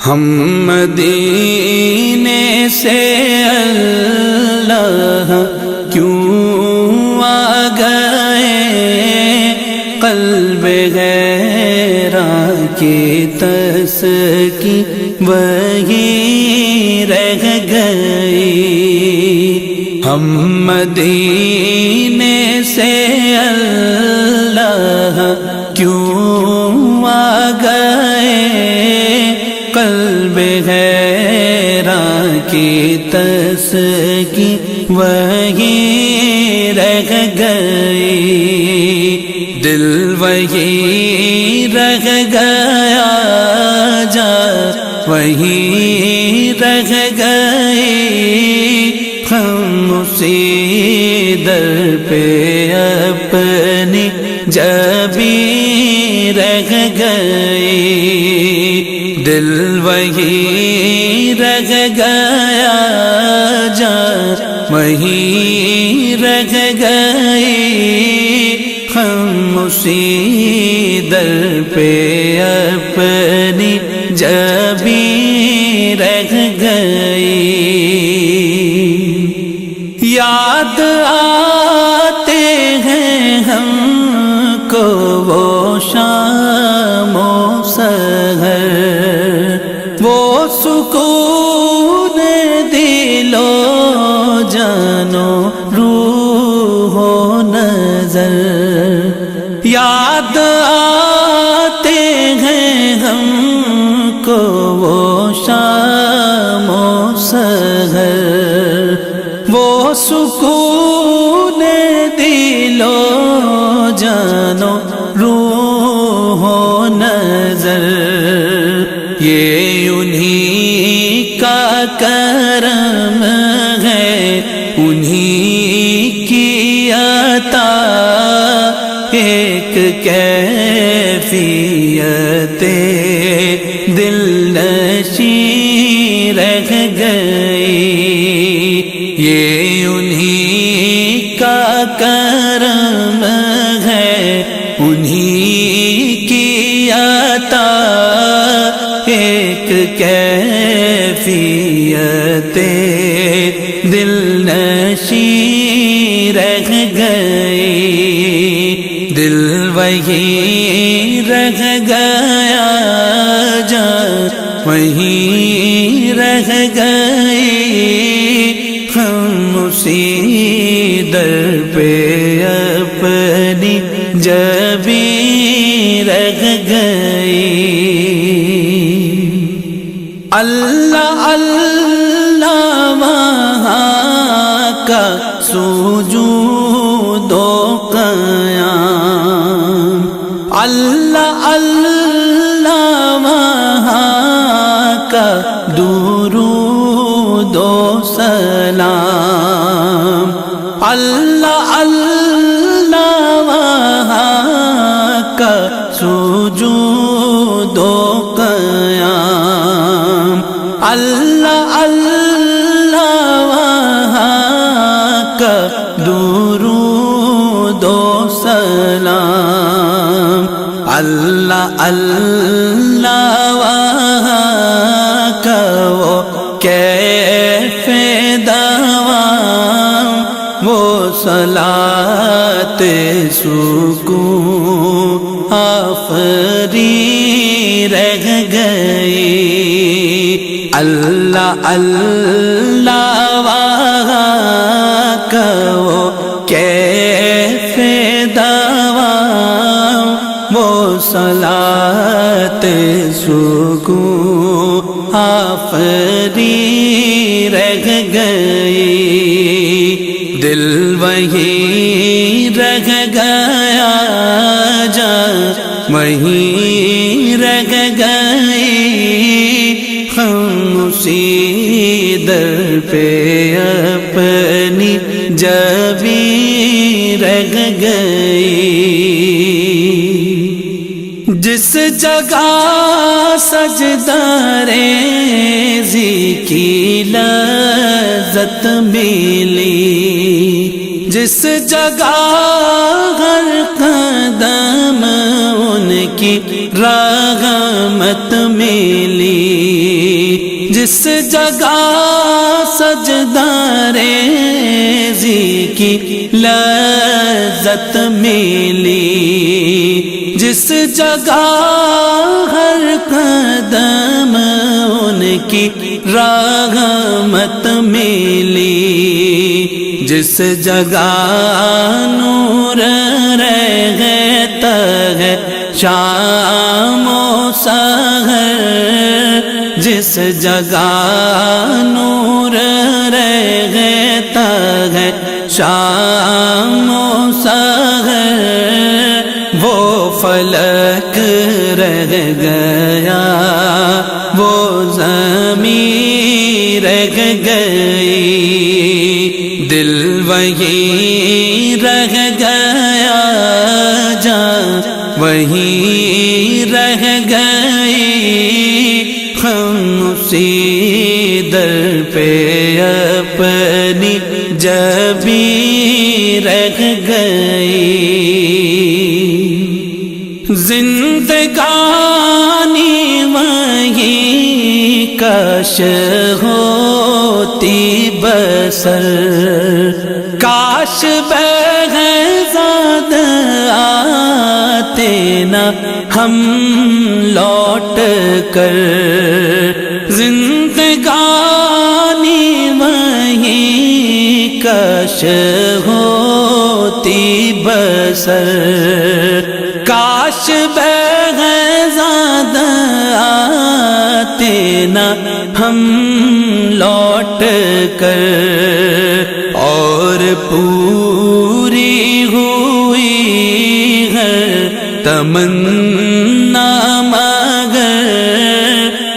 ہم مدینے سے اللہ کیوں آ گئے، قلب غیراں کی تسکی وہی رہ گئی۔ ہم مدینے سے اللہ کیوں آ گئے، قلب غیراں کی تسکی وہی رہ گئی، دل وہی رہ گیا جا وہی رہ گئی، ہم اسی در پہ اپنی جبی رہ گئی، دل وہی رہ گیا جا وہی رہ گئی، ہم اسی در پہ اپنی جبی رہ گئی۔ یاد آتے ہیں ہم کو وہ شام و سحر، وہ سکون دل و جان و روح و نظر، یاد آتے ہیں ہم کو وہ شام و سحر، وہ سکون دل و جان و روح و نظر، یہ انہی کا کرم ہے، انہی کی عطا، ایک کیفیت دل نشیں رہ گئی، یہ انہی کا کرم ہے، انہی کی عطا، ایک کیفیت دل نشیں رہ گئی، دل وہی رہ گیا جا وہی رہ گئی، ہم اسی در پہ اپنی جبی رہ گئی۔ اللہ اللہ وہاں کا سجود و قیام، اللہ اللہ وہاں کا درود و سلام، اللہ اللہ وہاں کا سجود و قیام، اللہ اللہ وہاں کا درود و سلام، اللہ اللہ وہاں کا وہ کیف دوام، وہ صلاۃ سکون آفری رہ گئی، اللہ اللہ وہاں کا وہ کیف دوام، وہ صلاۃ سکون آفری رہ گئی، دل وہی رہ گیا جا وہی رہ گئی، ہم اسی در پہ اپنی جبی رہ گئی، جس جگہ سجدہ ریزی کی لذت ملی، جس جگہ ہر قدم ان کی رحمت ملی، جس جگہ سجدہ ریزی کی لذت ملی، جس جگہ ہر قدم ان کی رحمت ملی، جس جگہ نور رہتا ہے شام و سحر، جس جگہ نور رہتا ہے شام و سحر، وہ فلک رہ گیا، وہ زمین رہ گئی، دل وہیں رہ گیا، جان وہیں رہ گئی، ہم اسی در پہ اپنی جبیں رہ گئی، زندگانی وہیں کاش ہوتی بسر، کاش بہزاد آتے نہ ہم لوٹ کر، زندگانی وہیں کاش ہوتی بسر، کاش بہزاد آتے نہ ہم لوٹ کر، اور پوری ہوئی ہے تمنا مگر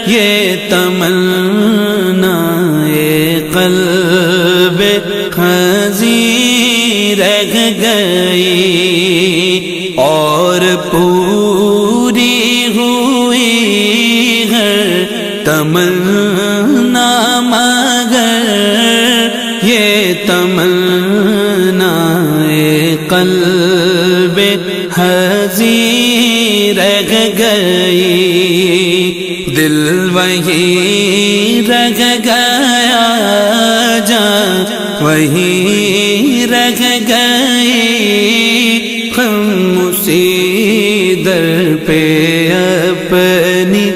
یہ تمنا قلب خزیں رہ گئی، اور پوری ہوئی ہے تمنا مگر یہ تمنا قلب حزین رہ گئی، دل وہیں رہ گیا، جان وہیں رہ گئی، ہم اسی در پہ اپنی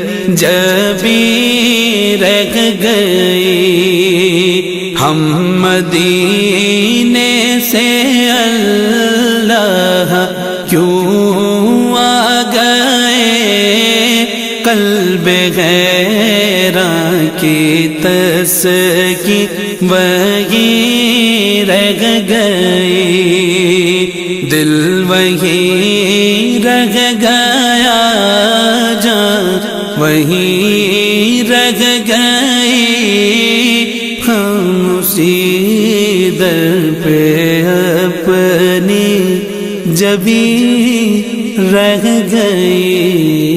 جبیں رہ گئی، ہم مدینے سے اللہ کیوں آ گئے، قلب غیراں کی تسکی وہیں رہ گئی، دل وہیں رہ گیا، جان وہیں رہ گئی، ہم اسی در پہ اپنی جبیں رہ گئی۔